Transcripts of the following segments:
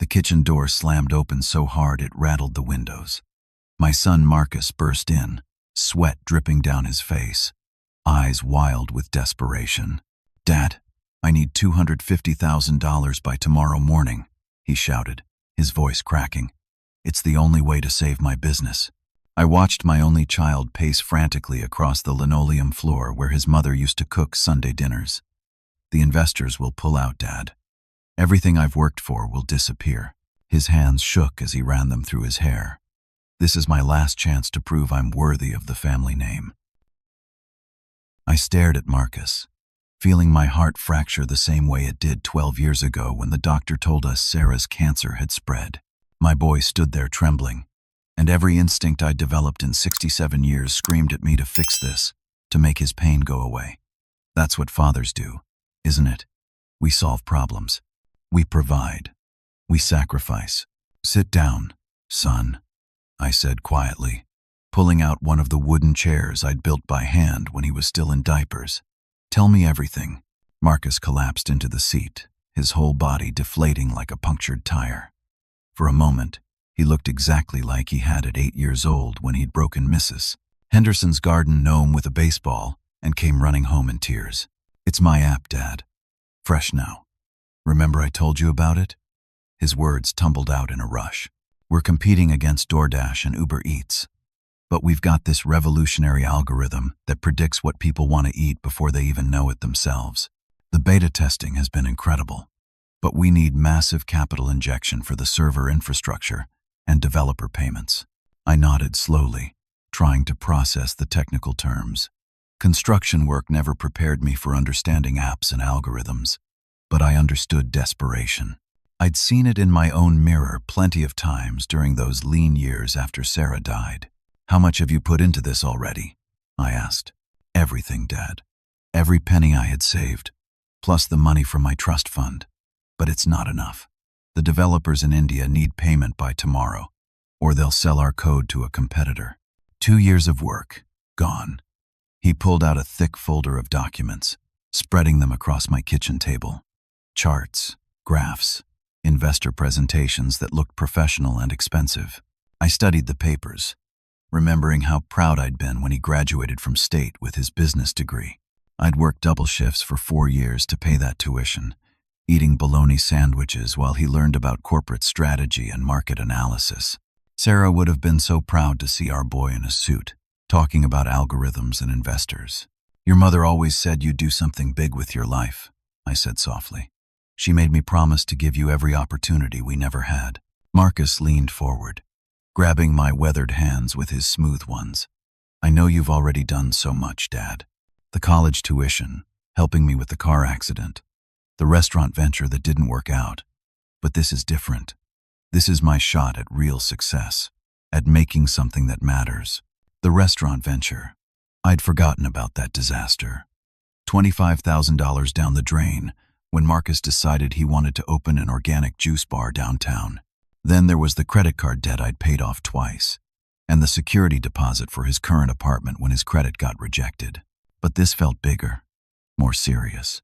kitchen door slammed open so hard it rattled the windows. My son Marcus burst in, sweat dripping down his face, eyes wild with desperation. "Dad, I need $250,000 by tomorrow morning," he shouted, his voice cracking. "It's the only way to save my business." I watched my only child pace frantically across the linoleum floor where his mother used to cook Sunday dinners. "The investors will pull out, Dad. Everything I've worked for will disappear." His hands shook as he ran them through his hair. "This is my last chance to prove I'm worthy of the family name." I stared at Marcus, feeling my heart fracture the same way it did 12 years ago when the doctor told us Sarah's cancer had spread. My boy stood there trembling, and every instinct I'd developed in 67 years screamed at me to fix this, to make his pain go away. That's what fathers do, isn't it? We solve problems. We provide. We sacrifice. "Sit down, son," I said quietly, pulling out one of the wooden chairs I'd built by hand when he was still in diapers. "Tell me everything." Marcus collapsed into the seat, his whole body deflating like a punctured tire. For a moment, he looked exactly like he had at 8 years old when he'd broken Mrs. Henderson's garden gnome with a baseball and came running home in tears. "It's my app, Dad. Fresh now. Remember I told you about it?" His words tumbled out in a rush. "We're competing against DoorDash and Uber Eats. But we've got this revolutionary algorithm that predicts what people want to eat before they even know it themselves. The beta testing has been incredible. But we need massive capital injection for the server infrastructure and developer payments." I nodded slowly, trying to process the technical terms. Construction work never prepared me for understanding apps and algorithms, but I understood desperation. I'd seen it in my own mirror plenty of times during those lean years after Sarah died. "How much have you put into this already?" I asked. "Everything, Dad. Every penny I had saved, plus the money from my trust fund. But it's not enough. The developers in India need payment by tomorrow, or they'll sell our code to a competitor. 2 years of work, gone." He pulled out a thick folder of documents, spreading them across my kitchen table. Charts, graphs, investor presentations that looked professional and expensive. I studied the papers, remembering how proud I'd been when he graduated from state with his business degree. I'd worked double shifts for 4 years to pay that tuition, eating bologna sandwiches while he learned about corporate strategy and market analysis. Sarah would have been so proud to see our boy in a suit, talking about algorithms and investors. "Your mother always said you'd do something big with your life," I said softly. "She made me promise to give you every opportunity we never had." Marcus leaned forward, grabbing my weathered hands with his smooth ones. "I know you've already done so much, Dad. The college tuition, helping me with the car accident, the restaurant venture that didn't work out. But this is different. This is my shot at real success, at making something that matters." The restaurant venture. I'd forgotten about that disaster. $25,000 down the drain when Marcus decided he wanted to open an organic juice bar downtown. Then there was the credit card debt I'd paid off twice, and the security deposit for his current apartment when his credit got rejected. But this felt bigger, more serious.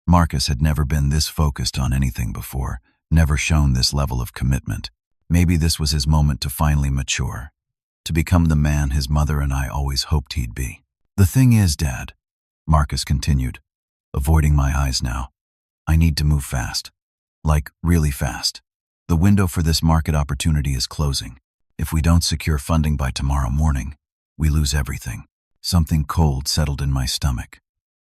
Marcus had never been this focused on anything before, never shown this level of commitment. Maybe this was his moment to finally mature, to become the man his mother and I always hoped he'd be. "The thing is, Dad," Marcus continued, avoiding my eyes now, "I need to move fast. Like, really fast. The window for this market opportunity is closing. If we don't secure funding by tomorrow morning, we lose everything." Something cold settled in my stomach.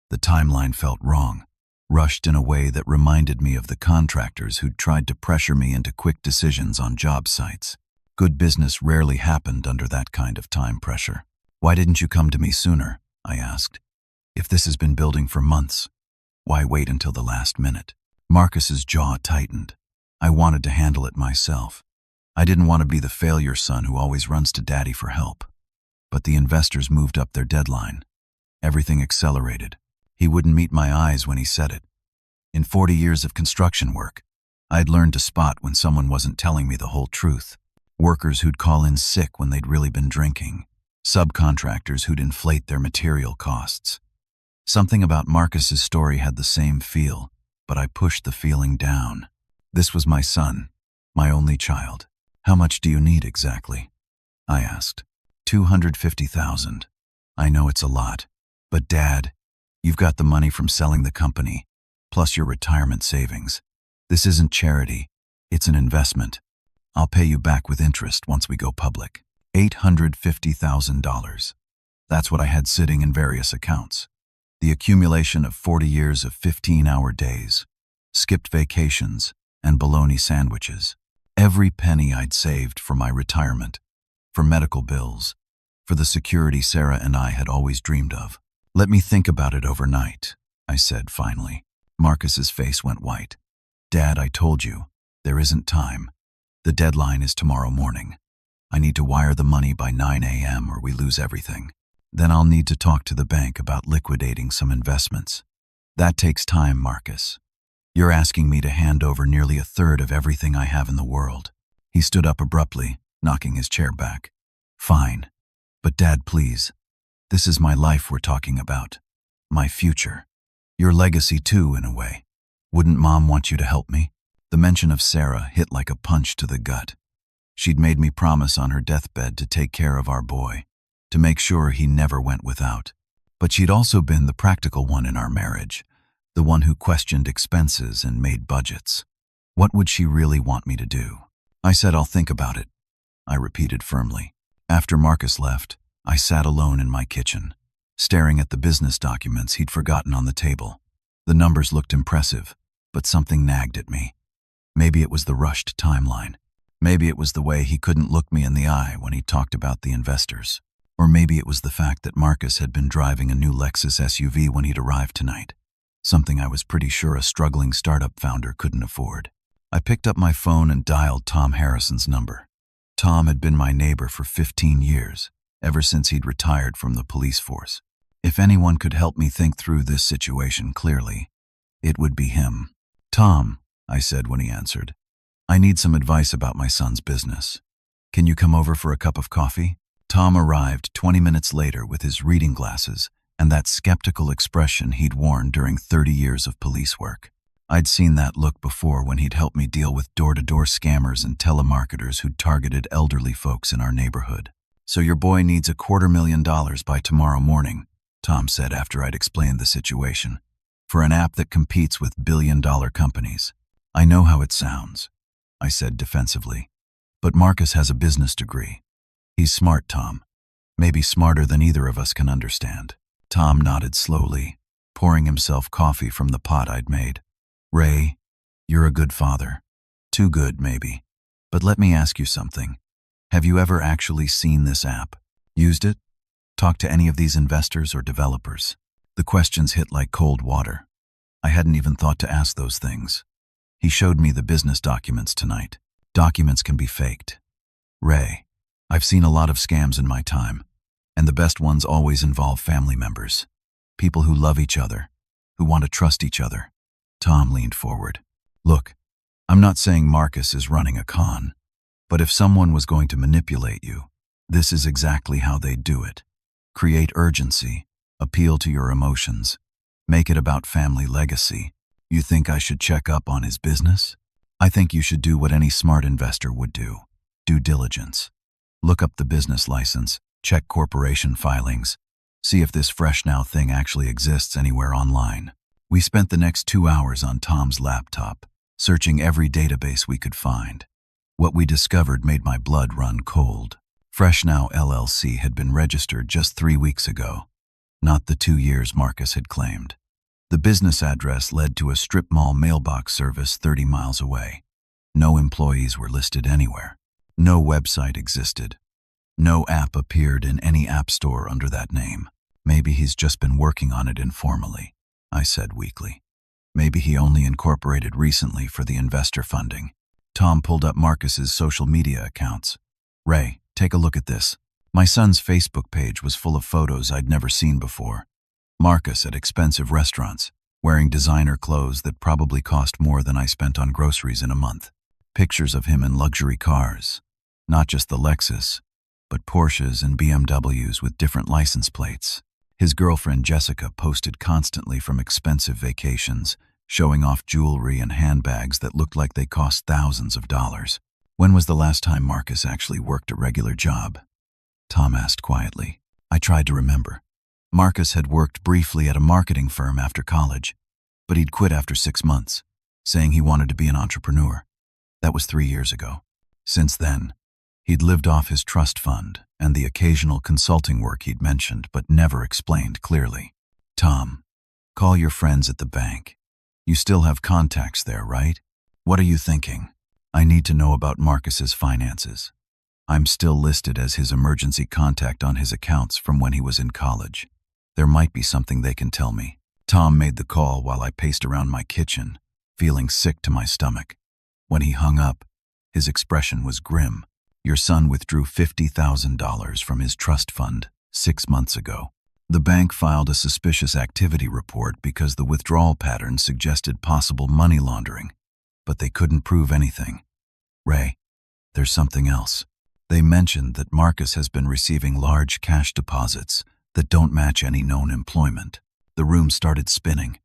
The timeline felt wrong, rushed in a way that reminded me of the contractors who'd tried to pressure me into quick decisions on job sites. Good business rarely happened under that kind of time pressure. "Why didn't you come to me sooner?" I asked. "If this has been building for months, why wait until the last minute?" Marcus's jaw tightened. I wanted to handle it myself. I didn't want to be the failure son who always runs to Daddy for help. But the investors moved up their deadline. Everything accelerated. He wouldn't meet my eyes when he said it. In 40 years of construction work, I'd learned to spot when someone wasn't telling me the whole truth. Workers who'd call in sick when they'd really been drinking. Subcontractors who'd inflate their material costs. Something about Marcus's story had the same feel, but I pushed the feeling down. This was my son, My only child. How much do you need exactly? I asked. 250,000. I know it's a lot, but Dad, you've got the money from selling the company, plus your retirement savings. This isn't charity, it's an investment. I'll pay you back with interest once we go public. $850,000. That's what I had sitting in various accounts. The accumulation of 40 years of 15-hour days, skipped vacations, and bologna sandwiches. Every penny I'd saved for my retirement, for medical bills, for the security Sarah and I had always dreamed of. Let me think about it overnight, I said finally. Marcus's face went white. Dad, I told you, there isn't time. The deadline is tomorrow morning. I need to wire the money by 9 a.m. or we lose everything. Then I'll need to talk to the bank about liquidating some investments. That takes time, Marcus. You're asking me to hand over nearly a third of everything I have in the world. He stood up abruptly, knocking his chair back. Fine. But Dad, please. This is my life we're talking about. My future. Your legacy too, in a way. Wouldn't Mom want you to help me? The mention of Sarah hit like a punch to the gut. She'd made me promise on her deathbed to take care of our boy, to make sure he never went without. But she'd also been the practical one in our marriage, the one who questioned expenses and made budgets. What would she really want me to do? I said I'll think about it, I repeated firmly. After Marcus left, I sat alone in my kitchen, staring at the business documents he'd forgotten on the table. The numbers looked impressive, but something nagged at me. Maybe it was the rushed timeline. Maybe it was the way he couldn't look me in the eye when he talked about the investors. Or maybe it was the fact that Marcus had been driving a new Lexus SUV when he'd arrived tonight. Something I was pretty sure a struggling startup founder couldn't afford. I picked up my phone and dialed Tom Harrison's number. Tom had been my neighbor for 15 years, ever since he'd retired from the police force. If anyone could help me think through this situation clearly, it would be him. Tom, I said when he answered, I need some advice about my son's business. Can you come over for a cup of coffee? Tom arrived 20 minutes later with his reading glasses and that skeptical expression he'd worn during 30 years of police work. I'd seen that look before when he'd helped me deal with door-to-door scammers and telemarketers who'd targeted elderly folks in our neighborhood. So your boy needs $250,000 by tomorrow morning, Tom said after I'd explained the situation, for an app that competes with billion-dollar companies. I know how it sounds, I said defensively, but Marcus has a business degree. He's smart, Tom. Maybe smarter than either of us can understand. Tom nodded slowly, pouring himself coffee from the pot I'd made. Ray, you're a good father. Too good, maybe. But let me ask you something. Have you ever actually seen this app? Used it? Talked to any of these investors or developers? The questions hit like cold water. I hadn't even thought to ask those things. He showed me the business documents tonight. Documents can be faked. Ray, I've seen a lot of scams in my time, and the best ones always involve family members. People who love each other, who want to trust each other. Tom leaned forward. Look, I'm not saying Marcus is running a con, but if someone was going to manipulate you, this is exactly how they'd do it. Create urgency, appeal to your emotions, make it about family legacy. You think I should check up on his business? I think you should do what any smart investor would do. Due diligence. Look up the business license, check corporation filings, see if this Fresh Now thing actually exists anywhere online. We spent the next 2 hours on Tom's laptop, searching every database we could find. What we discovered made my blood run cold. Fresh Now LLC had been registered just 3 weeks ago, not the 2 years Marcus had claimed. The business address led to a strip mall mailbox service 30 miles away. No employees were listed anywhere. No website existed. No app appeared in any app store under that name. Maybe he's just been working on it informally, I said weakly. Maybe he only incorporated recently for the investor funding. Tom pulled up Marcus's social media accounts. Ray, take a look at this. My son's Facebook page was full of photos I'd never seen before. Marcus at expensive restaurants, wearing designer clothes that probably cost more than I spent on groceries in a month. Pictures of him in luxury cars. Not just the Lexus, but Porsches and BMWs with different license plates. His girlfriend Jessica posted constantly from expensive vacations, showing off jewelry and handbags that looked like they cost thousands of dollars. When was the last time Marcus actually worked a regular job? Tom asked quietly. I tried to remember. Marcus had worked briefly at a marketing firm after college, but he'd quit after 6 months, saying he wanted to be an entrepreneur. That was 3 years ago. Since then, he'd lived off his trust fund and the occasional consulting work he'd mentioned but never explained clearly. Tom, call your friends at the bank. You still have contacts there, right? What are you thinking? I need to know about Marcus's finances. I'm still listed as his emergency contact on his accounts from when he was in college. There might be something they can tell me. Tom made the call while I paced around my kitchen, feeling sick to my stomach. When he hung up, his expression was grim. Your son withdrew $50,000 from his trust fund 6 months ago. The bank filed a suspicious activity report because the withdrawal pattern suggested possible money laundering, but they couldn't prove anything. Ray, there's something else. They mentioned that Marcus has been receiving large cash deposits that don't match any known employment. The room started spinning.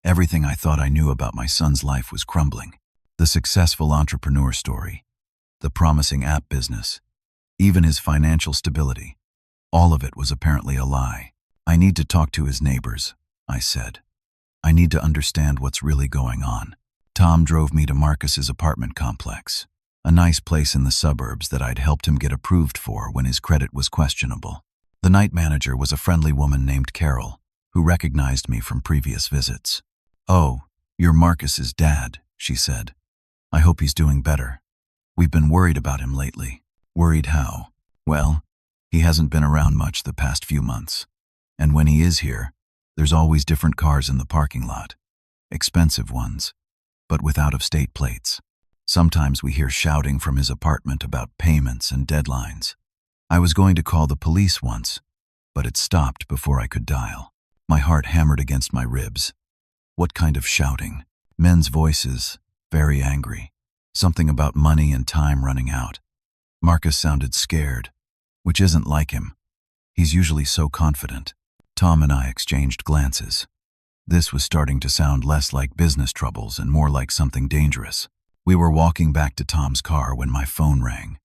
Everything I thought I knew about my son's life was crumbling. The successful entrepreneur story, the promising app business, even his financial stability. All of it was apparently a lie. I need to talk to his neighbors, I said. I need to understand what's really going on. Tom drove me to Marcus's apartment complex, a nice place in the suburbs that I'd helped him get approved for when his credit was questionable. The night manager was a friendly woman named Carol, who recognized me from previous visits. Oh, you're Marcus's dad, she said. I hope he's doing better. We've been worried about him lately. Worried how? Well, he hasn't been around much the past few months. And when he is here, there's always different cars in the parking lot. Expensive ones, but with out-of-state plates. Sometimes we hear shouting from his apartment about payments and deadlines. I was going to call the police once, but it stopped before I could dial. My heart hammered against my ribs. What kind of shouting? Men's voices, very angry. Something about money and time running out. Marcus sounded scared, which isn't like him. He's usually so confident. Tom and I exchanged glances. This was starting to sound less like business troubles and more like something dangerous. We were walking back to Tom's car when my phone rang.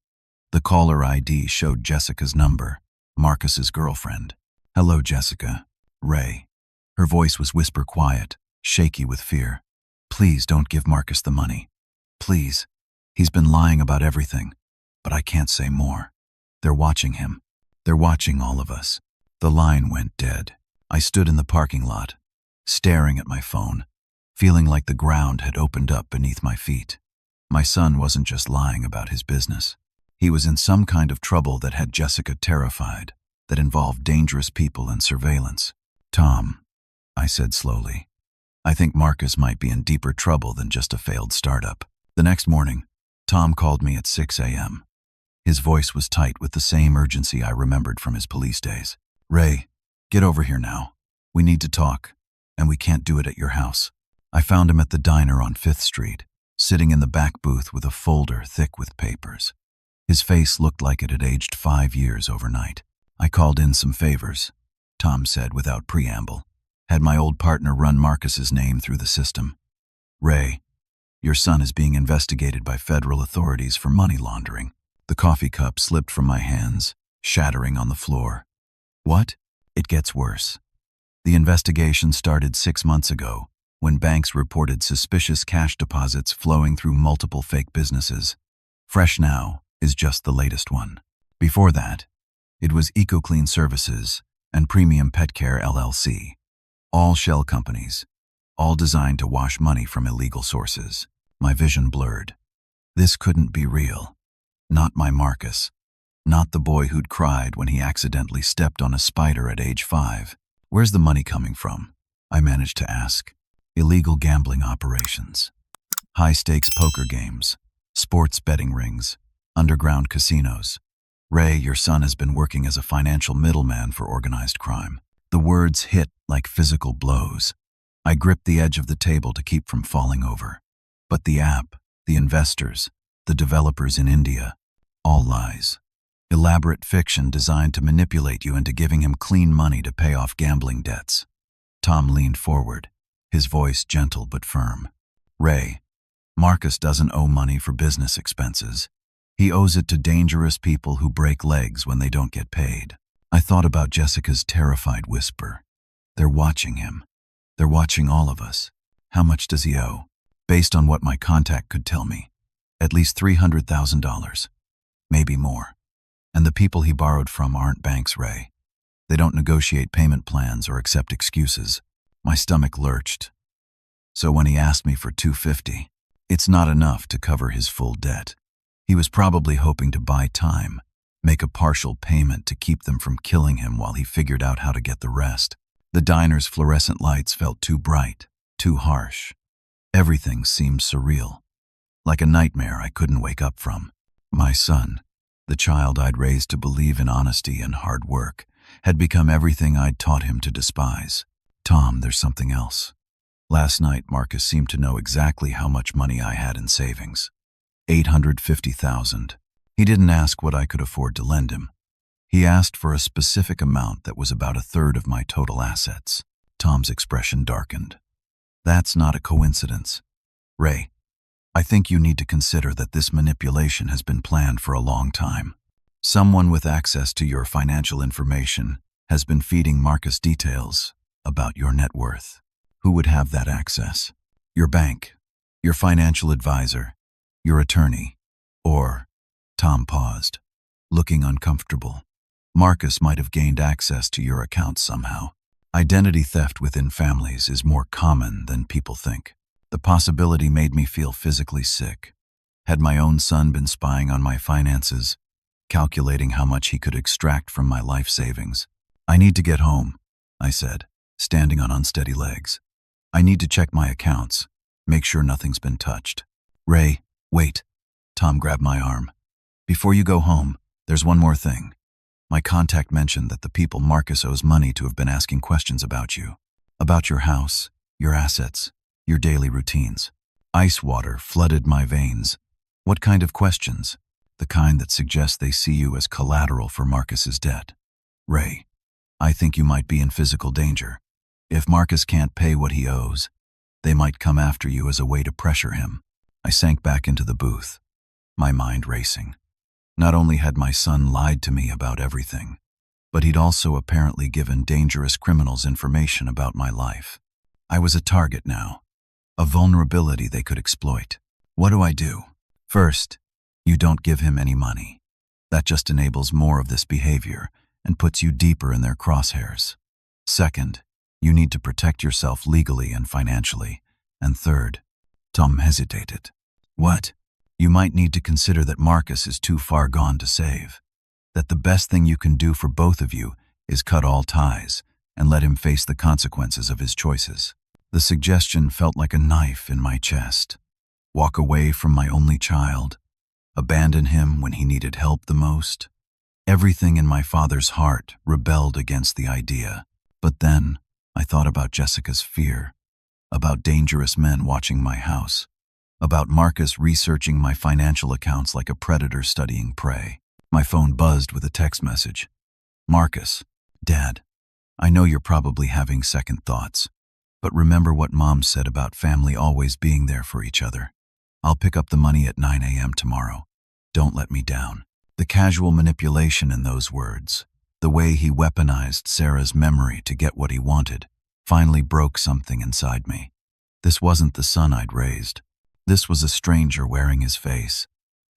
The caller ID showed Jessica's number, Marcus's girlfriend. Hello, Jessica. Ray. Her voice was whisper quiet, shaky with fear. Please don't give Marcus the money. Please. He's been lying about everything, but I can't say more. They're watching him. They're watching all of us. The line went dead. I stood in the parking lot, staring at my phone, feeling like the ground had opened up beneath my feet. My son wasn't just lying about his business. He was in some kind of trouble that had Jessica terrified, that involved dangerous people and surveillance. Tom, I said slowly, I think Marcus might be in deeper trouble than just a failed startup. The next morning, Tom called me at 6 a.m. His voice was tight with the same urgency I remembered from his police days. Ray, get over here now. We need to talk, and we can't do it at your house. I found him at the diner on 5th Street, sitting in the back booth with a folder thick with papers. His face looked like it had aged 5 years overnight. I called in some favors, Tom said without preamble. Had my old partner run Marcus's name through the system. Ray, your son is being investigated by federal authorities for money laundering. The coffee cup slipped from my hands, shattering on the floor. What? It gets worse. The investigation started 6 months ago, when banks reported suspicious cash deposits flowing through multiple fake businesses. Fresh now is just the latest one. Before that, it was EcoClean Services and Premium Pet Care LLC. All shell companies, all designed to wash money from illegal sources. My vision blurred. This couldn't be real. Not my Marcus. Not the boy who'd cried when he accidentally stepped on a spider at age 5. Where's the money coming from? I managed to ask. Illegal gambling operations. High-stakes poker games. Sports betting rings. Underground casinos. Ray, your son has been working as a financial middleman for organized crime. The words hit like physical blows. I gripped the edge of the table to keep from falling over. But the app, the investors, the developers in India, all lies. Elaborate fiction designed to manipulate you into giving him clean money to pay off gambling debts. Tom leaned forward, his voice gentle but firm. "Ray, Marcus doesn't owe money for business expenses. He owes it to dangerous people who break legs when they don't get paid." I thought about Jessica's terrified whisper. "They're watching him. They're watching all of us. How much does he owe?" Based on what my contact could tell me, at least $300,000. Maybe more. And the people he borrowed from aren't banks, Ray. They don't negotiate payment plans or accept excuses. My stomach lurched. So when he asked me for $250, it's not enough to cover his full debt. He was probably hoping to buy time, make a partial payment to keep them from killing him while he figured out how to get the rest. The diner's fluorescent lights felt too bright, too harsh. Everything seemed surreal, like a nightmare I couldn't wake up from. My son, the child I'd raised to believe in honesty and hard work, had become everything I'd taught him to despise. "Tom, there's something else." Last night, Marcus seemed to know exactly how much money I had in savings. $850,000. He didn't ask what I could afford to lend him. He asked for a specific amount that was about a third of my total assets. Tom's expression darkened. "That's not a coincidence. Ray, I think you need to consider that this manipulation has been planned for a long time. Someone with access to your financial information has been feeding Marcus details about your net worth. Who would have that access? Your bank, your financial advisor, your attorney, or—" Tom paused, looking uncomfortable. "Marcus might have gained access to your accounts somehow. Identity theft within families is more common than people think." The possibility made me feel physically sick. Had my own son been spying on my finances, calculating how much he could extract from my life savings? "I need to get home," I said, standing on unsteady legs. "I need to check my accounts, make sure nothing's been touched." "Ray, wait." Tom grabbed my arm. "Before you go home, there's one more thing. My contact mentioned that the people Marcus owes money to have been asking questions about you, about your house, your assets, your daily routines." Ice water flooded my veins. "What kind of questions?" "The kind that suggest they see you as collateral for Marcus's debt." "Ray, I think you might be in physical danger. If Marcus can't pay what he owes, they might come after you as a way to pressure him." I sank back into the booth, my mind racing. Not only had my son lied to me about everything, but he'd also apparently given dangerous criminals information about my life. I was a target now, a vulnerability they could exploit. What do I do? First, you don't give him any money. That just enables more of this behavior and puts you deeper in their crosshairs. Second, you need to protect yourself legally and financially. And third, Tom hesitated. "What?" "You might need to consider that Marcus is too far gone to save. That the best thing you can do for both of you is cut all ties and let him face the consequences of his choices." The suggestion felt like a knife in my chest. Walk away from my only child, abandon him when he needed help the most. Everything in my father's heart rebelled against the idea. But then I thought about Jessica's fear, about dangerous men watching my house, about Marcus researching my financial accounts like a predator studying prey. My phone buzzed with a text message. "Marcus, Dad, I know you're probably having second thoughts, but remember what Mom said about family always being there for each other. I'll pick up the money at 9 a.m. tomorrow. Don't let me down." The casual manipulation in those words, the way he weaponized Sarah's memory to get what he wanted, finally broke something inside me. This wasn't the son I'd raised. This was a stranger wearing his face,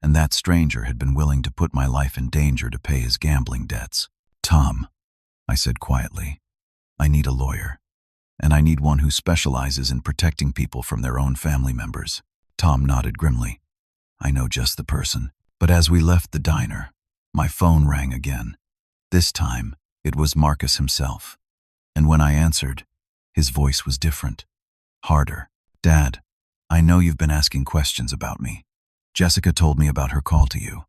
and that stranger had been willing to put my life in danger to pay his gambling debts. "Tom," I said quietly, "I need a lawyer, and I need one who specializes in protecting people from their own family members." Tom nodded grimly. "I know just the person." But as we left the diner, my phone rang again. This time, it was Marcus himself. And when I answered, his voice was different, harder. "Dad, I know you've been asking questions about me. Jessica told me about her call to you.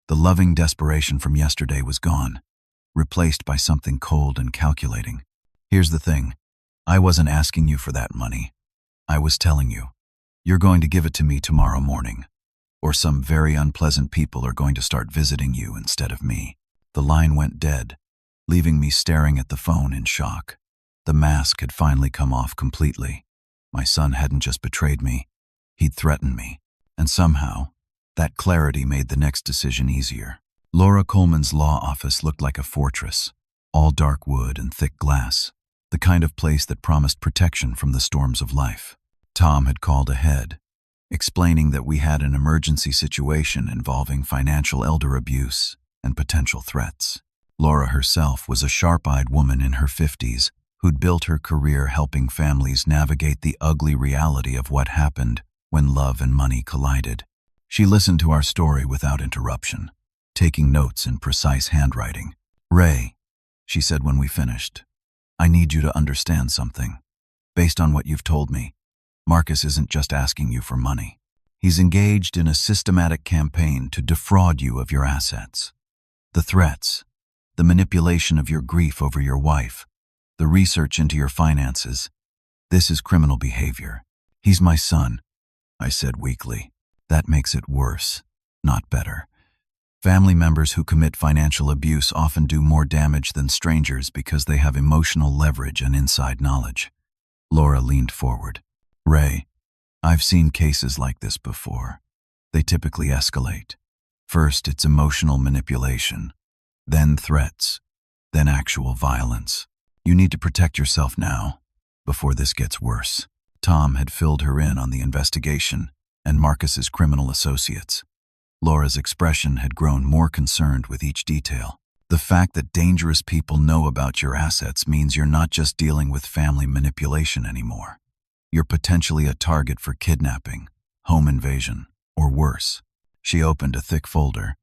The loving desperation from yesterday was gone, replaced by something cold and calculating. Here's the thing. I wasn't asking you for that money. I was telling you, you're going to give it to me tomorrow morning, or some very unpleasant people are going to start visiting you instead of me." The line went dead, leaving me staring at the phone in shock. The mask had finally come off completely. My son hadn't just betrayed me, he'd threatened me. And somehow, that clarity made the next decision easier. Laura Coleman's law office looked like a fortress, all dark wood and thick glass, the kind of place that promised protection from the storms of life. Tom had called ahead, explaining that we had an emergency situation involving financial elder abuse and potential threats. Laura herself was a sharp-eyed woman in her 50s who'd built her career helping families navigate the ugly reality of what happened when love and money collided. She listened to our story without interruption, taking notes in precise handwriting. "Ray," she said when we finished, "I need you to understand something. Based on what you've told me, Marcus isn't just asking you for money. He's engaged in a systematic campaign to defraud you of your assets. The threats, the manipulation of your grief over your wife, the research into your finances, this is criminal behavior. He's my son," I said weakly. "That makes it worse, not better. Family members who commit financial abuse often do more damage than strangers because they have emotional leverage and inside knowledge." Laura leaned forward. "Ray, I've seen cases like this before. They typically escalate. First, it's emotional manipulation, then threats, then actual violence. You need to protect yourself now, before this gets worse." Tom had filled her in on the investigation and Marcus's criminal associates. Laura's expression had grown more concerned with each detail. "The fact that dangerous people know about your assets means you're not just dealing with family manipulation anymore. You're potentially a target for kidnapping, home invasion, or worse." She opened a thick folder.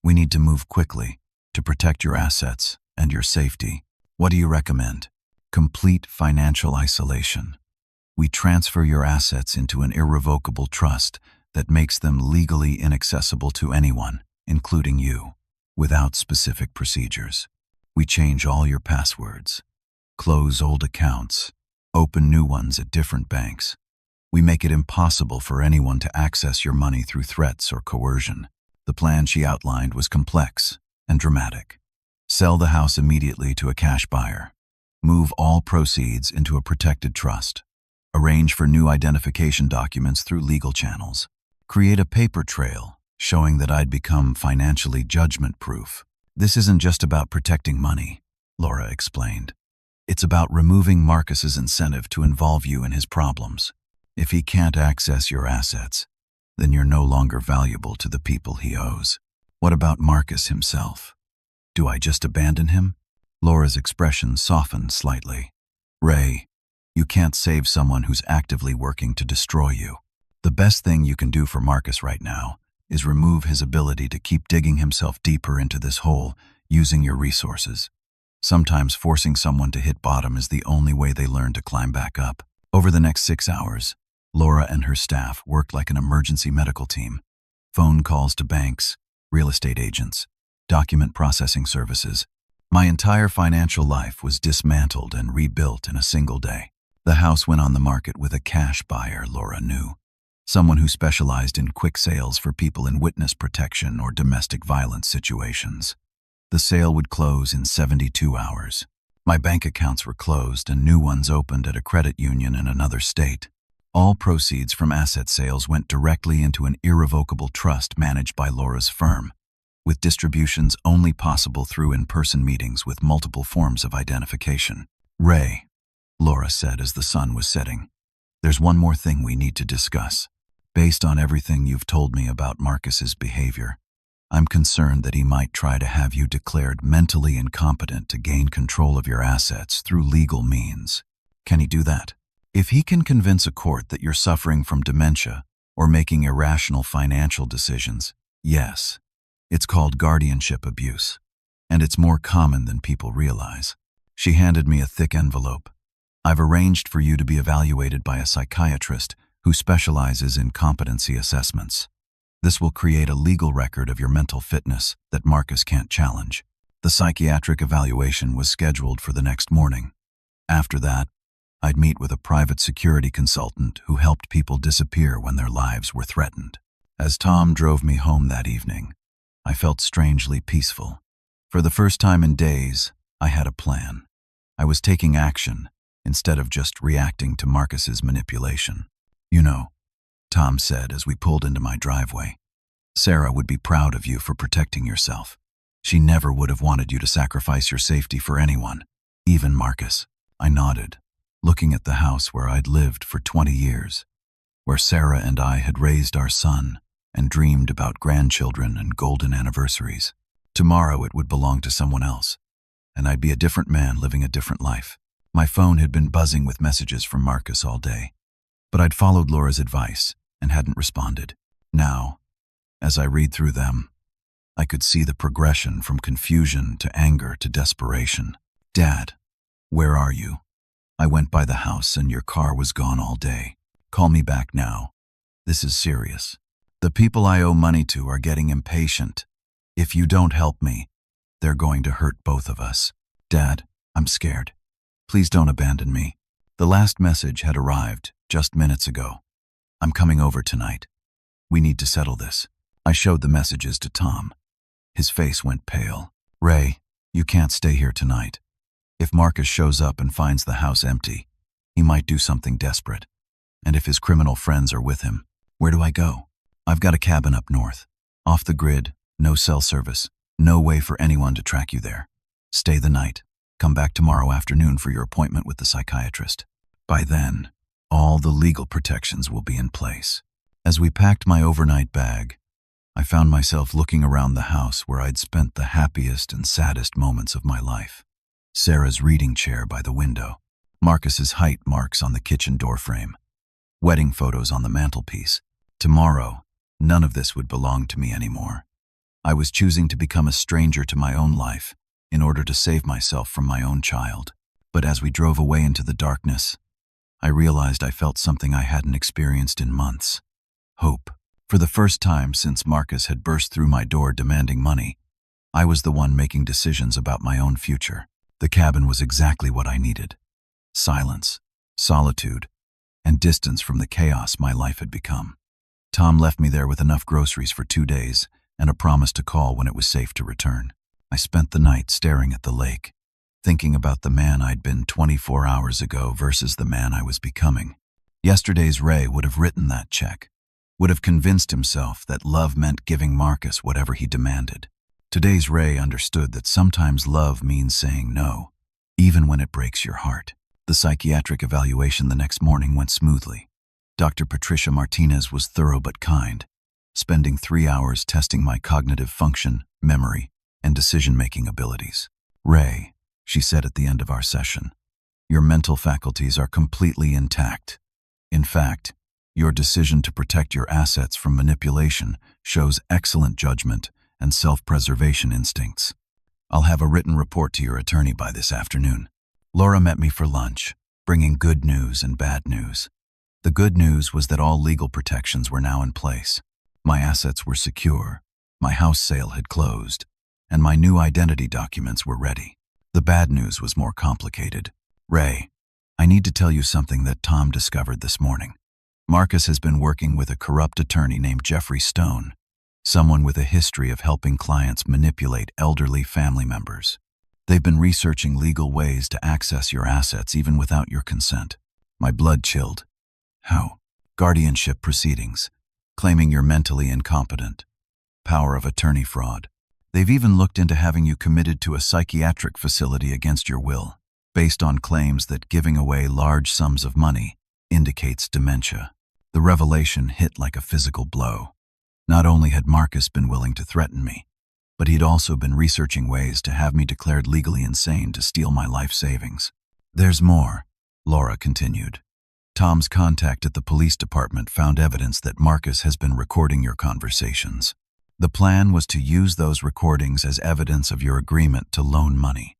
"We need to move quickly to protect your assets and your safety. What do you recommend?" "Complete financial isolation. We transfer your assets into an irrevocable trust that makes them legally inaccessible to anyone, including you, without specific procedures. We change all your passwords, close old accounts, open new ones at different banks. We make it impossible for anyone to access your money through threats or coercion." The plan she outlined was complex and dramatic. Sell the house immediately to a cash buyer. Move all proceeds into a protected trust. Arrange for new identification documents through legal channels. Create a paper trail showing that I'd become financially judgment-proof. "This isn't just about protecting money," Laura explained. "It's about removing Marcus's incentive to involve you in his problems. If he can't access your assets, then you're no longer valuable to the people he owes." "What about Marcus himself? Do I just abandon him?" Laura's expression softened slightly. "Ray, you can't save someone who's actively working to destroy you. The best thing you can do for Marcus right now is remove his ability to keep digging himself deeper into this hole using your resources. Sometimes forcing someone to hit bottom is the only way they learn to climb back up." Over the next 6 hours, Laura and her staff worked like an emergency medical team. Phone calls to banks, real estate agents, document processing services. My entire financial life was dismantled and rebuilt in a single day. The house went on the market with a cash buyer Laura knew, someone who specialized in quick sales for people in witness protection or domestic violence situations. The sale would close in 72 hours. My bank accounts were closed and new ones opened at a credit union in another state. All proceeds from asset sales went directly into an irrevocable trust managed by Laura's firm, with distributions only possible through in-person meetings with multiple forms of identification. "Ray," Laura said as the sun was setting, "there's one more thing we need to discuss. Based on everything you've told me about Marcus's behavior, I'm concerned that he might try to have you declared mentally incompetent to gain control of your assets through legal means. Can he do that? If he can convince a court that you're suffering from dementia or making irrational financial decisions, yes. It's called guardianship abuse, and it's more common than people realize." She handed me a thick envelope. "I've arranged for you to be evaluated by a psychiatrist who specializes in competency assessments. This will create a legal record of your mental fitness that Marcus can't challenge." The psychiatric evaluation was scheduled for the next morning. After that, I'd meet with a private security consultant who helped people disappear when their lives were threatened. As Tom drove me home that evening, I felt strangely peaceful. For the first time in days, I had a plan. I was taking action, instead of just reacting to Marcus's manipulation. "You know," Tom said as we pulled into my driveway, "Sarah would be proud of you for protecting yourself. She never would have wanted you to sacrifice your safety for anyone, even Marcus." I nodded, looking at the house where I'd lived for 20 years, where Sarah and I had raised our son and dreamed about grandchildren and golden anniversaries. Tomorrow it would belong to someone else, and I'd be a different man living a different life. My phone had been buzzing with messages from Marcus all day, but I'd followed Laura's advice and hadn't responded. Now, as I read through them, I could see the progression from confusion to anger to desperation. "Dad, where are you? I went by the house and your car was gone all day. Call me back now. This is serious. The people I owe money to are getting impatient. If you don't help me, they're going to hurt both of us. Dad, I'm scared. Please don't abandon me." The last message had arrived just minutes ago. "I'm coming over tonight. We need to settle this." I showed the messages to Tom. His face went pale. "Ray, you can't stay here tonight. If Marcus shows up and finds the house empty, he might do something desperate. And if his criminal friends are with him, where do I go? I've got a cabin up north, off the grid, no cell service, no way for anyone to track you there. Stay the night. Come back tomorrow afternoon for your appointment with the psychiatrist. By then, all the legal protections will be in place." As we packed my overnight bag, I found myself looking around the house where I'd spent the happiest and saddest moments of my life. Sarah's reading chair by the window, Marcus's height marks on the kitchen doorframe, wedding photos on the mantelpiece. Tomorrow, none of this would belong to me anymore. I was choosing to become a stranger to my own life in order to save myself from my own child. But as we drove away into the darkness, I realized I felt something I hadn't experienced in months. Hope. For the first time since Marcus had burst through my door demanding money, I was the one making decisions about my own future. The cabin was exactly what I needed. Silence, solitude, and distance from the chaos my life had become. Tom left me there with enough groceries for 2 days and a promise to call when it was safe to return. I spent the night staring at the lake, thinking about the man I'd been 24 hours ago versus the man I was becoming. Yesterday's Ray would have written that check, would have convinced himself that love meant giving Marcus whatever he demanded. Today's Ray understood that sometimes love means saying no, even when it breaks your heart. The psychiatric evaluation the next morning went smoothly. Dr. Patricia Martinez was thorough but kind, spending 3 hours testing my cognitive function, memory, and decision-making abilities. "Ray," she said at the end of our session, "your mental faculties are completely intact. In fact, your decision to protect your assets from manipulation shows excellent judgment and self-preservation instincts. I'll have a written report to your attorney by this afternoon." Laura met me for lunch, bringing good news and bad news. The good news was that all legal protections were now in place. My assets were secure, my house sale had closed, and my new identity documents were ready. The bad news was more complicated. "Ray, I need to tell you something that Tom discovered this morning. Marcus has been working with a corrupt attorney named Jeffrey Stone, someone with a history of helping clients manipulate elderly family members. They've been researching legal ways to access your assets even without your consent." My blood chilled. "How?" "Guardianship proceedings, claiming you're mentally incompetent. Power of attorney fraud. They've even looked into having you committed to a psychiatric facility against your will, based on claims that giving away large sums of money indicates dementia." The revelation hit like a physical blow. Not only had Marcus been willing to threaten me, but he'd also been researching ways to have me declared legally insane to steal my life savings. "There's more," Laura continued. "Tom's contact at the police department found evidence that Marcus has been recording your conversations. The plan was to use those recordings as evidence of your agreement to loan money,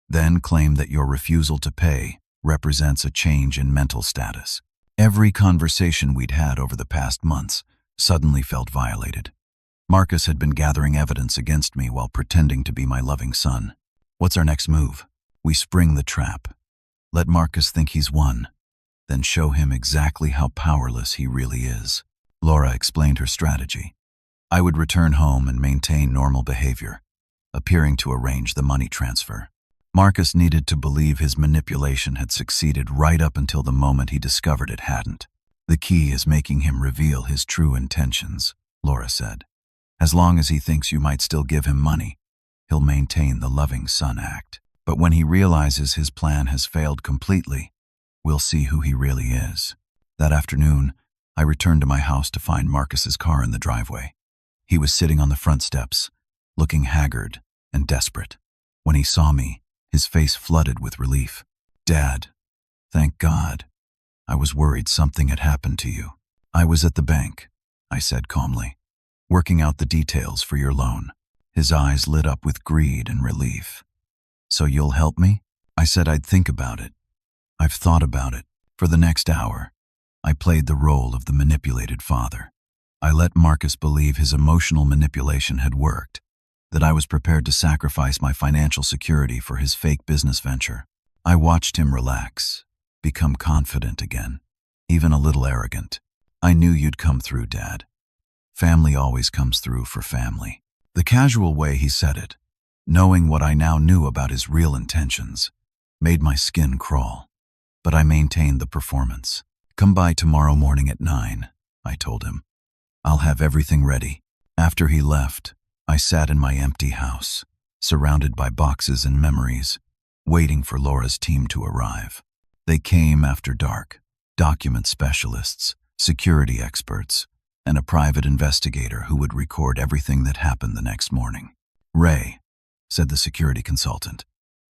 then claim that your refusal to pay represents a change in mental status. Every conversation we'd had over the past months suddenly felt violated. Marcus had been gathering evidence against me while pretending to be my loving son. What's our next move? We spring the trap. Let Marcus think he's won, then show him exactly how powerless he really is." Laura explained her strategy. I would return home and maintain normal behavior, appearing to arrange the money transfer. Marcus needed to believe his manipulation had succeeded right up until the moment he discovered it hadn't. The key is making him reveal his true intentions, Laura said. As long as he thinks you might still give him money, he'll maintain the loving son act. But when he realizes his plan has failed completely, we'll see who he really is. That afternoon, I returned to my house to find Marcus's car in the driveway. He was sitting on the front steps, looking haggard and desperate. When he saw me, his face flooded with relief. "Dad, thank God. I was worried something had happened to you." "I was at the bank," I said calmly, "working out the details for your loan." His eyes lit up with greed and relief. "So you'll help me?" I said I'd think about it. "I've thought about it." For the next hour, I played the role of the manipulated father. I let Marcus believe his emotional manipulation had worked, that I was prepared to sacrifice my financial security for his fake business venture. I watched him relax, become confident again, even a little arrogant. "I knew you'd come through, Dad. Family always comes through for family." The casual way he said it, knowing what I now knew about his real intentions, made my skin crawl. But I maintained the performance. "Come by tomorrow morning at 9, I told him. "I'll have everything ready." After he left, I sat in my empty house, surrounded by boxes and memories, waiting for Laura's team to arrive. They came after dark: document specialists, security experts, and a private investigator who would record everything that happened the next morning. "Ray," said the security consultant,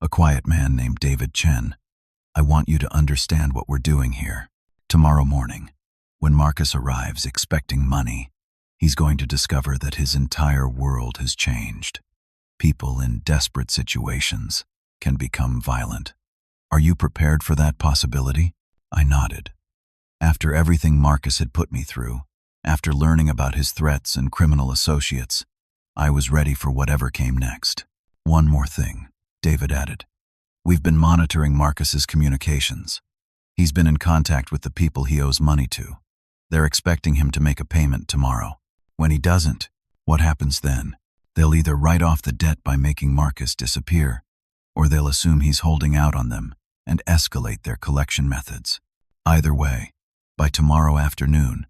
a quiet man named David Chen, "I want you to understand what we're doing here. Tomorrow morning, when Marcus arrives expecting money, he's going to discover that his entire world has changed. People in desperate situations can become violent. Are you prepared for that possibility?" I nodded. After everything Marcus had put me through, after learning about his threats and criminal associates, I was ready for whatever came next. "One more thing," David added. "We've been monitoring Marcus's communications. He's been in contact with the people he owes money to. They're expecting him to make a payment tomorrow. When he doesn't, what happens then? They'll either write off the debt by making Marcus disappear, or they'll assume he's holding out on them and escalate their collection methods. Either way, by tomorrow afternoon,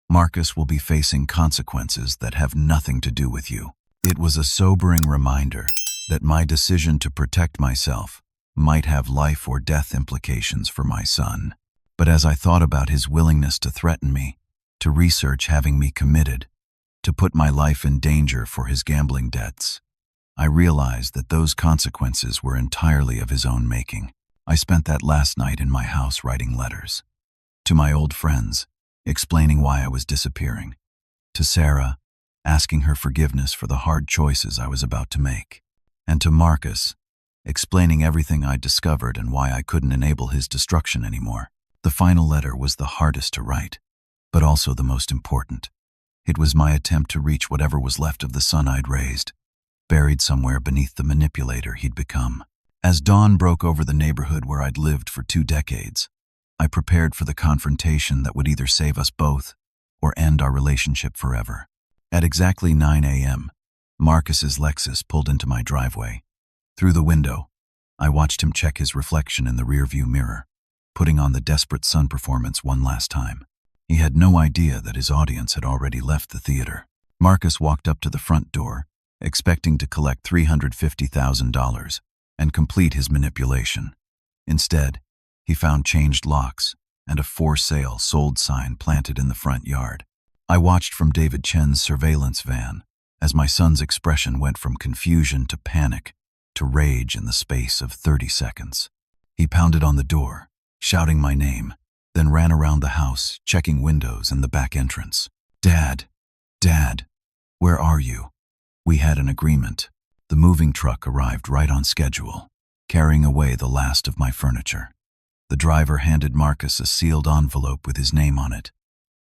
Marcus will be facing consequences that have nothing to do with you." It was a sobering reminder that my decision to protect myself might have life or death implications for my son. But as I thought about his willingness to threaten me, to research having me committed, to put my life in danger for his gambling debts, I realized that those consequences were entirely of his own making. I spent that last night in my house writing letters. To my old friends, explaining why I was disappearing. To Sarah, asking her forgiveness for the hard choices I was about to make. And to Marcus, explaining everything I'd discovered and why I couldn't enable his destruction anymore. The final letter was the hardest to write, but also the most important. It was my attempt to reach whatever was left of the son I'd raised, buried somewhere beneath the manipulator he'd become. As dawn broke over the neighborhood where I'd lived for 2 decades, I prepared for the confrontation that would either save us both or end our relationship forever. At exactly 9 a.m., Marcus's Lexus pulled into my driveway. Through the window, I watched him check his reflection in the rearview mirror, putting on the desperate son performance one last time. He had no idea that his audience had already left the theater. Marcus walked up to the front door, expecting to collect $350,000 and complete his manipulation. Instead, he found changed locks and a "for sale" sold sign planted in the front yard. I watched from David Chen's surveillance van as my son's expression went from confusion to panic to rage in the space of 30 seconds. He pounded on the door, shouting my name, then ran around the house, checking windows and the back entrance. Dad, where are you?" We had an agreement. The moving truck arrived right on schedule, carrying away the last of my furniture. The driver handed Marcus a sealed envelope with his name on it,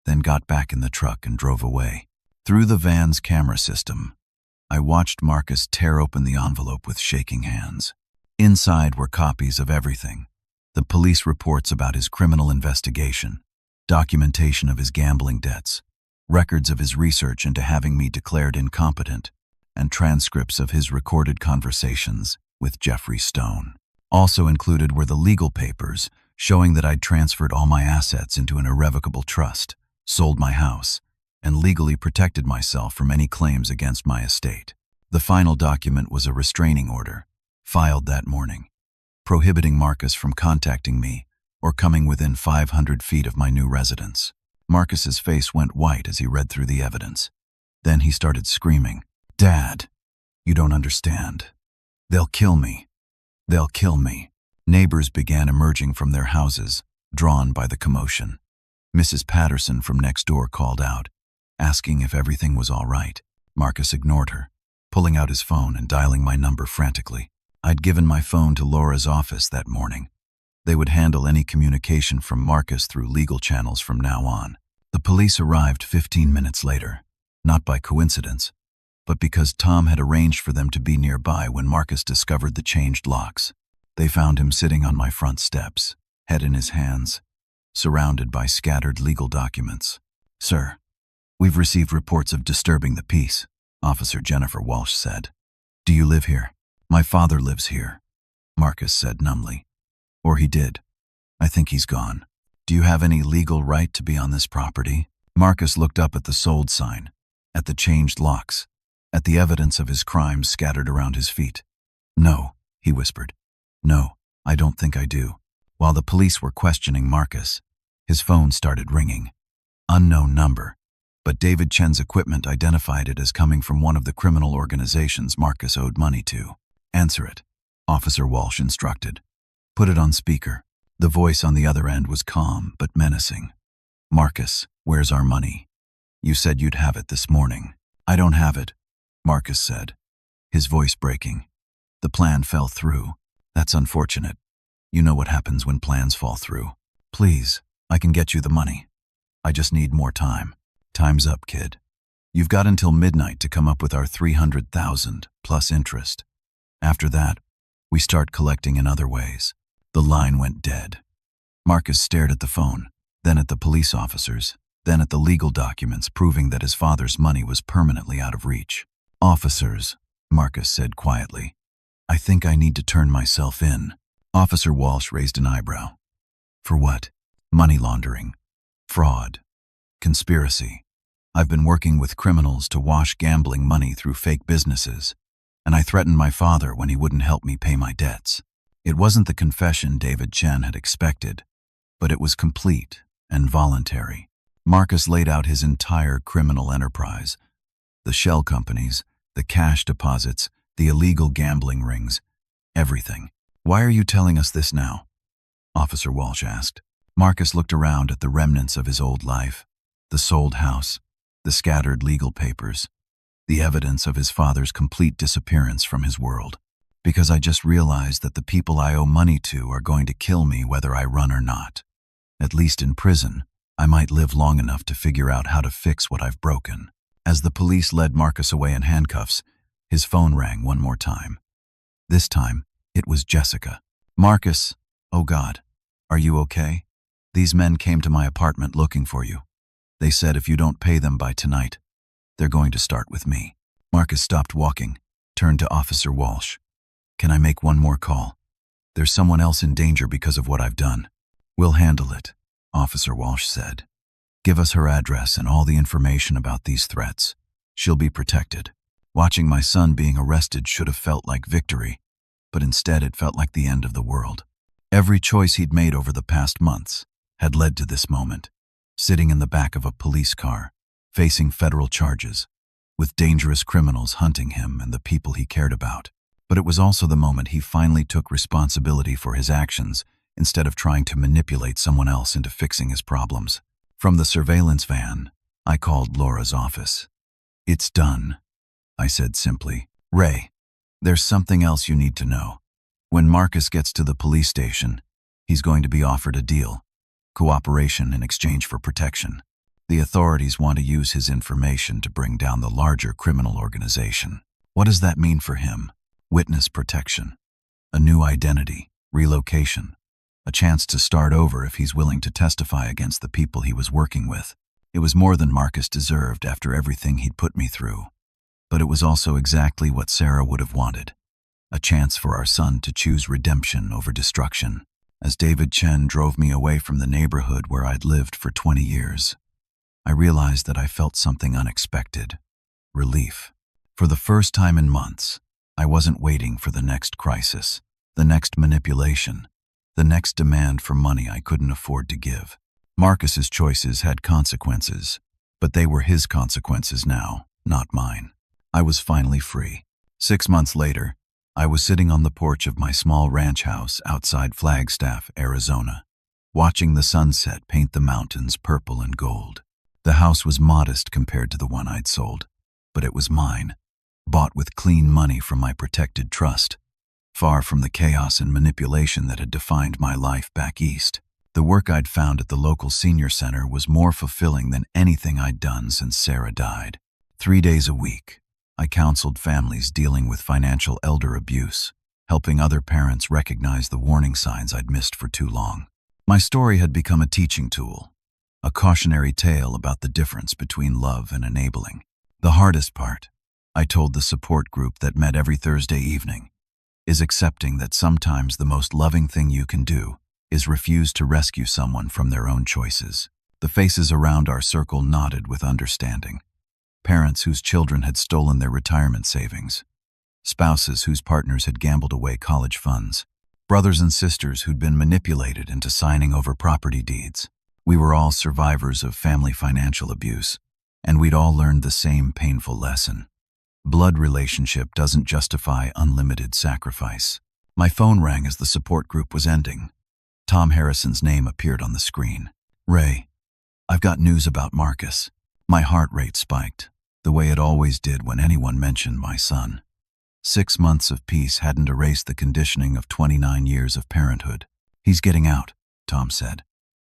then got back in the truck and drove away. Through the van's camera system, I watched Marcus tear open the envelope with shaking hands. Inside were copies of everything: the police reports about his criminal investigation, documentation of his gambling debts, records of his research into having me declared incompetent, and transcripts of his recorded conversations with Jeffrey Stone. Also included were the legal papers showing that I'd transferred all my assets into an irrevocable trust, sold my house, and legally protected myself from any claims against my estate. The final document was a restraining order, filed that morning, prohibiting Marcus from contacting me or coming within 500 feet of my new residence. Marcus's face went white as he read through the evidence. Then he started screaming, "Dad, you don't understand. They'll kill me. They'll kill me." Neighbors began emerging from their houses, drawn by the commotion. Mrs. Patterson from next door called out, asking if everything was all right. Marcus ignored her, pulling out his phone and dialing my number frantically. I'd given my phone to Laura's office that morning. They would handle any communication from Marcus through legal channels from now on. The police arrived 15 minutes later, not by coincidence, but because Tom had arranged for them to be nearby when Marcus discovered the changed locks. They found him sitting on my front steps, head in his hands, surrounded by scattered legal documents. "Sir, we've received reports of disturbing the peace," Officer Jennifer Walsh said. "Do you live here?" "My father lives here," Marcus said numbly. "Or he did. I think he's gone." "Do you have any legal right to be on this property?" Marcus looked up at the sold sign, at the changed locks, at the evidence of his crimes scattered around his feet. "No," he whispered. "No, I don't think I do." While the police were questioning Marcus, his phone started ringing. Unknown number, but David Chen's equipment identified it as coming from one of the criminal organizations Marcus owed money to. "Answer it," Officer Walsh instructed. "Put it on speaker." The voice on the other end was calm but menacing. "Marcus, where's our money? You said you'd have it this morning." "I don't have it," Marcus said, his voice breaking. "The plan fell through. That's unfortunate. You know what happens when plans fall through. Please, I can get you the money. I just need more time." "Time's up, kid. You've got until midnight to come up with our $300,000 plus interest. After that, we start collecting in other ways." The line went dead. Marcus stared at the phone, then at the police officers, then at the legal documents proving that his father's money was permanently out of reach. "Officers," Marcus said quietly, "I think I need to turn myself in." Officer Walsh raised an eyebrow. "For what?" "Money laundering, fraud, conspiracy. I've been working with criminals to wash gambling money through fake businesses, and I threatened my father when he wouldn't help me pay my debts." It wasn't the confession David Chen had expected, but it was complete and voluntary. Marcus laid out his entire criminal enterprise: the shell companies, the cash deposits, the illegal gambling rings, everything. "Why are you telling us this now?" Officer Walsh asked. Marcus looked around at the remnants of his old life, the sold house, the scattered legal papers, the evidence of his father's complete disappearance from his world. "Because I just realized that the people I owe money to are going to kill me whether I run or not. At least in prison, I might live long enough to figure out how to fix what I've broken." As the police led Marcus away in handcuffs, his phone rang one more time. This time, it was Jessica. "Marcus, oh God, are you okay? These men came to my apartment looking for you. They said if you don't pay them by tonight, they're going to start with me." Marcus stopped walking, turned to Officer Walsh. "Can I make one more call? There's someone else in danger because of what I've done." "We'll handle it," Officer Walsh said. "Give us her address and all the information about these threats. She'll be protected." Watching my son being arrested should have felt like victory, but instead it felt like the end of the world. Every choice he'd made over the past months had led to this moment, sitting in the back of a police car, facing federal charges, with dangerous criminals hunting him and the people he cared about. But it was also the moment he finally took responsibility for his actions instead of trying to manipulate someone else into fixing his problems. From the surveillance van, I called Laura's office. "It's done," I said simply. "Ray, there's something else you need to know. When Marcus gets to the police station, he's going to be offered a deal, cooperation in exchange for protection. The authorities want to use his information to bring down the larger criminal organization. What does that mean for him? Witness protection, a new identity, relocation, a chance to start over if he's willing to testify against the people he was working with. It was more than Marcus deserved after everything he'd put me through, but it was also exactly what Sarah would have wanted. a chance for our son to choose redemption over destruction. As David Chen drove me away from the neighborhood where I'd lived for 20 years, I realized that I felt something unexpected: relief. For the first time in months, I wasn't waiting for the next crisis, the next manipulation, the next demand for money I couldn't afford to give. Marcus's choices had consequences, but they were his consequences now, not mine. I was finally free. 6 months later, I was sitting on the porch of my small ranch house outside Flagstaff, Arizona, watching the sunset paint the mountains purple and gold. The house was modest compared to the one I'd sold, but it was mine, bought with clean money from my protected trust, far from the chaos and manipulation that had defined my life back east. The work I'd found at the local senior center was more fulfilling than anything I'd done since Sarah died. 3 days a week, I counseled families dealing with financial elder abuse, helping other parents recognize the warning signs I'd missed for too long. My story had become a teaching tool, a cautionary tale about the difference between love and enabling. The hardest part, I told the support group that met every Thursday evening, is accepting that sometimes the most loving thing you can do is refuse to rescue someone from their own choices. The faces around our circle nodded with understanding. Parents whose children had stolen their retirement savings, spouses whose partners had gambled away college funds, brothers and sisters who'd been manipulated into signing over property deeds. We were all survivors of family financial abuse, and we'd all learned the same painful lesson. Blood relationship doesn't justify unlimited sacrifice. My phone rang as the support group was ending. Tom Harrison's name appeared on the screen. "Ray, I've got news about Marcus." My heart rate spiked, the way it always did when anyone mentioned my son. 6 months of peace hadn't erased the conditioning of 29 years of parenthood. "He's getting out," Tom said.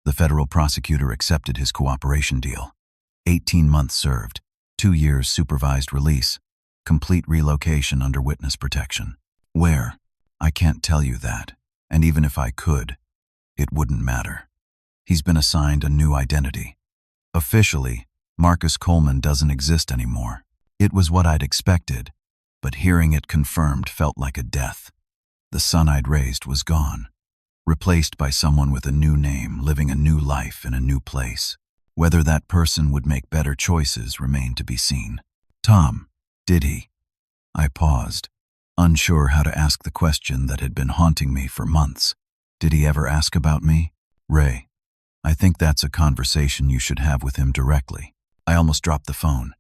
The federal prosecutor accepted his cooperation deal. 18 months served, 2 years supervised release, complete relocation under witness protection. Where? I can't tell you that, and even if I could, it wouldn't matter. He's been assigned a new identity. Officially, Marcus Coleman doesn't exist anymore. It was what I'd expected, but hearing it confirmed felt like a death. The son I'd raised was gone, replaced by someone with a new name, living a new life in a new place. Whether that person would make better choices remained to be seen. "Tom, did he?" I paused, unsure how to ask the question that had been haunting me for months. "Did he ever ask about me?" "Ray, I think that's a conversation you should have with him directly." I almost dropped the phone.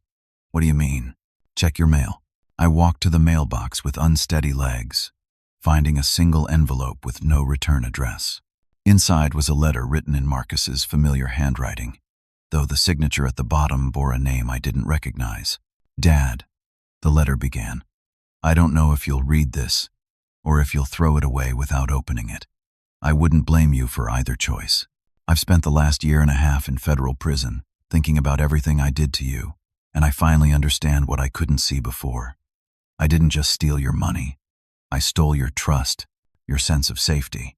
"What do you mean?" "Check your mail." I walked to the mailbox with unsteady legs, finding a single envelope with no return address. Inside was a letter written in Marcus's familiar handwriting, though the signature at the bottom bore a name I didn't recognize. "Dad," the letter began, "I don't know if you'll read this, or if you'll throw it away without opening it. I wouldn't blame you for either choice. I've spent the last 1.5 years in federal prison, thinking about everything I did to you, and I finally understand what I couldn't see before. I didn't just steal your money. I stole your trust, your sense of safety,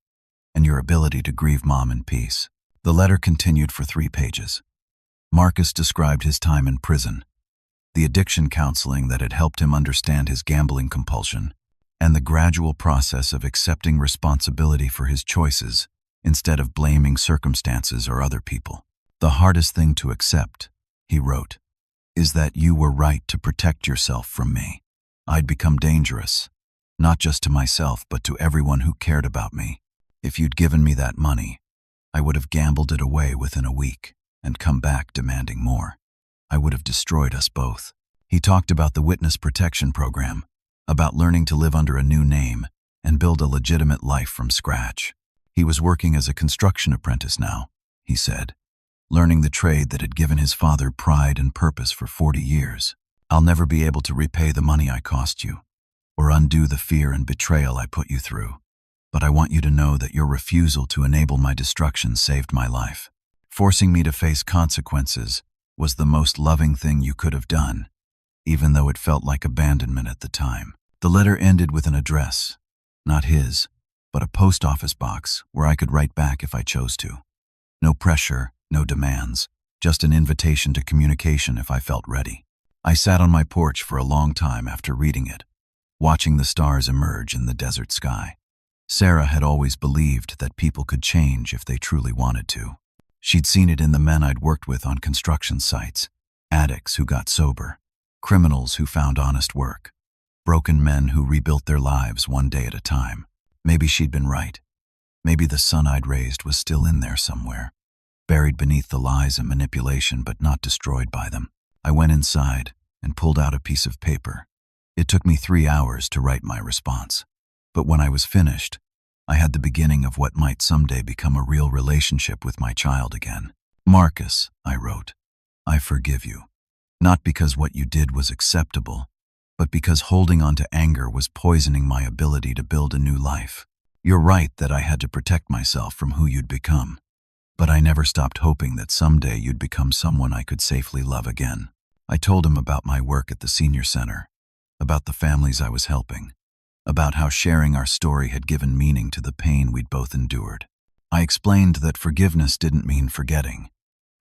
and your ability to grieve Mom in peace." The letter continued for 3 pages. Marcus described his time in prison, the addiction counseling that had helped him understand his gambling compulsion, and the gradual process of accepting responsibility for his choices instead of blaming circumstances or other people. "The hardest thing to accept," he wrote, "is that you were right to protect yourself from me. I'd become dangerous, not just to myself but to everyone who cared about me. If you'd given me that money, I would have gambled it away within a week and come back demanding more. I would have destroyed us both." He talked about the witness protection program, about learning to live under a new name and build a legitimate life from scratch. He was working as a construction apprentice now, he said, learning the trade that had given his father pride and purpose for 40 years. "I'll never be able to repay the money I cost you, or undo the fear and betrayal I put you through. But I want you to know that your refusal to enable my destruction saved my life. Forcing me to face consequences was the most loving thing you could have done, even though it felt like abandonment at the time." The letter ended with an address, not his, but a post office box where I could write back if I chose to. No pressure, no demands, just an invitation to communication if I felt ready. I sat on my porch for a long time after reading it, watching the stars emerge in the desert sky. Sarah had always believed that people could change if they truly wanted to. She'd seen it in the men I'd worked with on construction sites, addicts who got sober, criminals who found honest work, broken men who rebuilt their lives one day at a time. Maybe she'd been right. Maybe the son I'd raised was still in there somewhere, buried beneath the lies and manipulation but not destroyed by them. I went inside and pulled out a piece of paper. It took me 3 hours to write my response. But when I was finished, I had the beginning of what might someday become a real relationship with my child again. Marcus, I wrote, I forgive you. Not because what you did was acceptable, but because holding on to anger was poisoning my ability to build a new life. You're right that I had to protect myself from who you'd become, but I never stopped hoping that someday you'd become someone I could safely love again. I told him about my work at the senior center, about the families I was helping, about how sharing our story had given meaning to the pain we'd both endured. I explained that forgiveness didn't mean forgetting,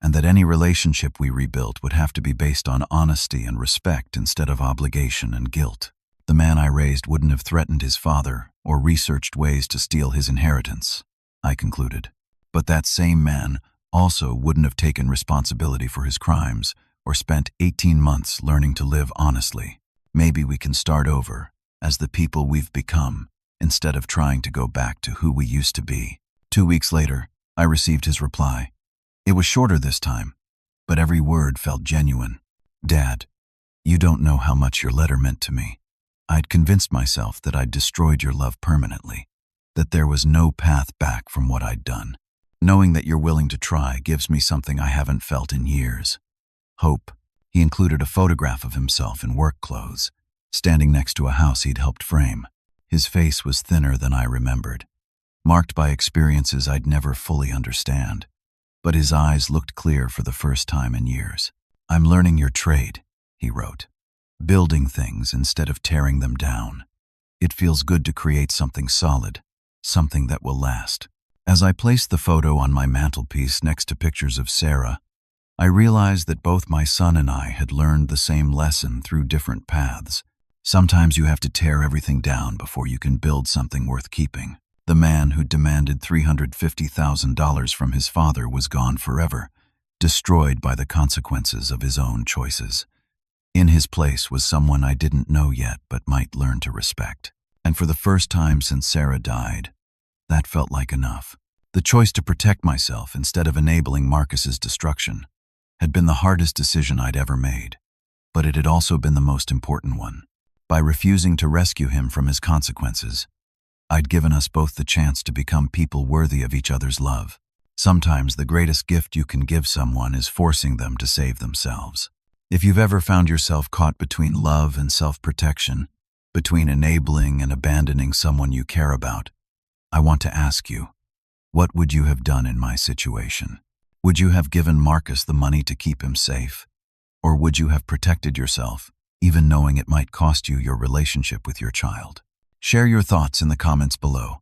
and that any relationship we rebuilt would have to be based on honesty and respect instead of obligation and guilt. The man I raised wouldn't have threatened his father or researched ways to steal his inheritance, I concluded. But that same man also wouldn't have taken responsibility for his crimes or spent 18 months learning to live honestly. Maybe we can start over as the people we've become, instead of trying to go back to who we used to be. 2 weeks later, I received his reply. It was shorter this time, but every word felt genuine. Dad, you don't know how much your letter meant to me. I'd convinced myself that I'd destroyed your love permanently, that there was no path back from what I'd done. Knowing that you're willing to try gives me something I haven't felt in years. Hope. He included a photograph of himself in work clothes, standing next to a house he'd helped frame. His face was thinner than I remembered, marked by experiences I'd never fully understand, but his eyes looked clear for the first time in years. I'm learning your trade, he wrote, building things instead of tearing them down. It feels good to create something solid, something that will last. As I placed the photo on my mantelpiece next to pictures of Sarah, I realized that both my son and I had learned the same lesson through different paths. Sometimes you have to tear everything down before you can build something worth keeping. The man who demanded $350,000 from his father was gone forever, destroyed by the consequences of his own choices. In his place was someone I didn't know yet but might learn to respect. And for the first time since Sarah died, that felt like enough. The choice to protect myself instead of enabling Marcus's destruction had been the hardest decision I'd ever made, but it had also been the most important one. By refusing to rescue him from his consequences, I'd given us both the chance to become people worthy of each other's love. Sometimes the greatest gift you can give someone is forcing them to save themselves. If you've ever found yourself caught between love and self-protection, between enabling and abandoning someone you care about, I want to ask you, what would you have done in my situation? Would you have given Marcus the money to keep him safe? Or would you have protected yourself, even knowing it might cost you your relationship with your child? Share your thoughts in the comments below.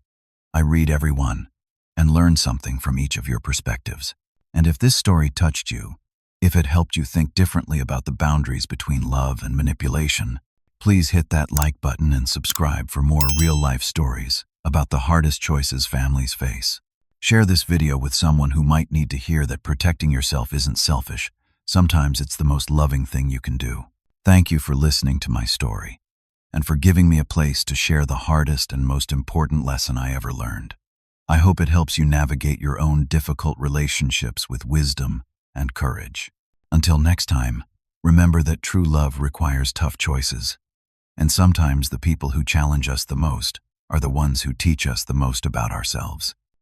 I read every one and learn something from each of your perspectives. And if this story touched you, if it helped you think differently about the boundaries between love and manipulation, please hit that like button and subscribe for more real-life stories about the hardest choices families face. Share this video with someone who might need to hear that protecting yourself isn't selfish. Sometimes it's the most loving thing you can do. Thank you for listening to my story, and for giving me a place to share the hardest and most important lesson I ever learned. I hope it helps you navigate your own difficult relationships with wisdom and courage. Until next time, remember that true love requires tough choices, and sometimes the people who challenge us the most are the ones who teach us the most about ourselves.